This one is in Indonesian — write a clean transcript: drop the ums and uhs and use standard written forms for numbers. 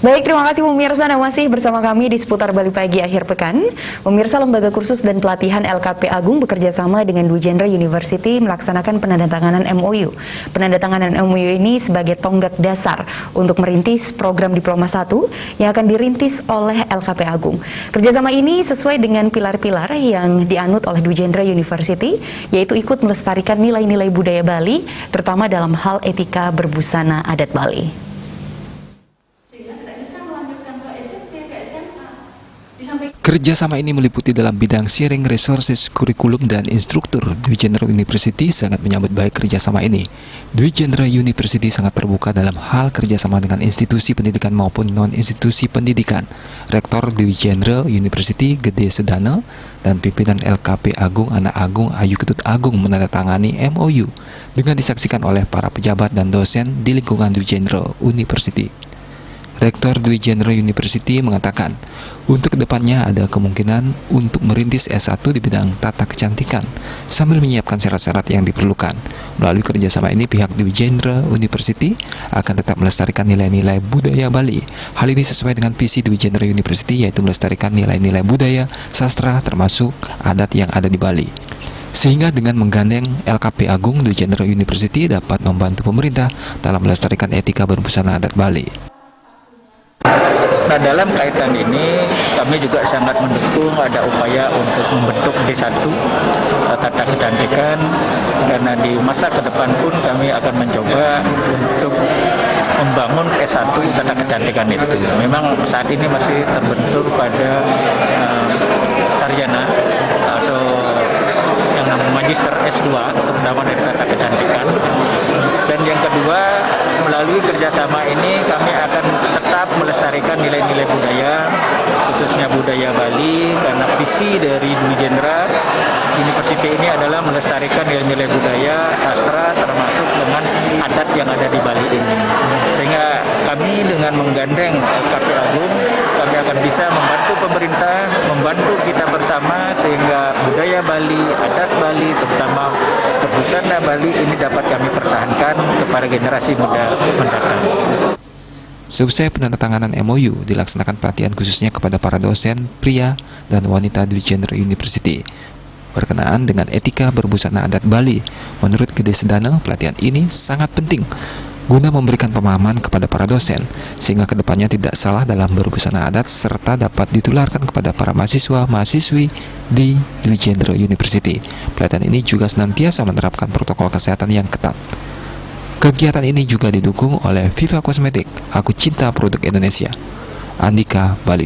Baik, terima kasih pemirsa. Anda masih bersama kami di seputar Bali Pagi akhir pekan. Pemirsa, Lembaga Kursus dan Pelatihan LKP Agung bekerja sama dengan Dwi Jendra University melaksanakan penandatanganan MOU. Penandatanganan MOU ini sebagai tonggak dasar untuk merintis program Diploma 1 yang akan dirintis oleh LKP Agung. Kerjasama ini sesuai dengan pilar-pilar yang dianut oleh Dwi Jendra University, yaitu ikut melestarikan nilai-nilai budaya Bali, terutama dalam hal etika berbusana adat Bali. Kerjasama ini meliputi dalam bidang sharing resources, kurikulum, dan instruktur. Dwi Jendra University sangat menyambut baik kerjasama ini. Dwi Jendra University sangat terbuka dalam hal kerjasama dengan institusi pendidikan maupun non-institusi pendidikan. Rektor Dwi Jendra University Gede Sedana dan pimpinan LKP Agung Anak Agung Ayu Ketut Agung menandatangani MOU dengan disaksikan oleh para pejabat dan dosen di lingkungan Dwi Jendra University. Rektor Dwi Jendra University mengatakan, untuk kedepannya ada kemungkinan untuk merintis S1 di bidang tata kecantikan, sambil menyiapkan syarat-syarat yang diperlukan. Melalui kerjasama ini, pihak Dwi Jendra University akan tetap melestarikan nilai-nilai budaya Bali. Hal ini sesuai dengan visi Dwi Jendra University, yaitu melestarikan nilai-nilai budaya, sastra, termasuk adat yang ada di Bali. Sehingga dengan menggandeng LKP Agung, Dwi Jendra University dapat membantu pemerintah dalam melestarikan etika berbusana adat Bali. Nah, dalam kaitan ini kami juga sangat mendukung ada upaya untuk membentuk D1 tata kecantikan, karena di masa ke depan pun kami akan mencoba untuk membangun S1 tata kecantikan itu. Memang saat ini masih terbentur pada sarjana atau yang namanya magister S2, terutama dari tata kecantikan. Dan yang kedua, melalui kerjasama ini kami akan tetap melestarikan nilai-nilai budaya, khususnya budaya Bali, karena visi dari Dwi Jendra University ini adalah melestarikan nilai-nilai budaya, sastra, termasuk dengan adat yang ada di Bali ini. Sehingga kami dengan menggandeng LKP Agung, kami akan bisa membantu pemerintah, membantu kita bersama, sehingga budaya Bali, adat Bali, terutama berbusana Bali ini dapat kami pertahankan kepada generasi muda mendatang. Selesai penandatanganan MOU, dilaksanakan pelatihan khususnya kepada para dosen, pria, dan wanita Dwi Jendra University berkenaan dengan etika berbusana adat Bali. Menurut Gede Sedana, pelatihan ini sangat penting guna memberikan pemahaman kepada para dosen, sehingga kedepannya tidak salah dalam berbusana adat, serta dapat ditularkan kepada para mahasiswa-mahasiswi di Dwi Jendra University. Pelatihan ini juga senantiasa menerapkan protokol kesehatan yang ketat. Kegiatan ini juga didukung oleh Viva Kosmetik, Aku Cinta Produk Indonesia. Andika, Bali.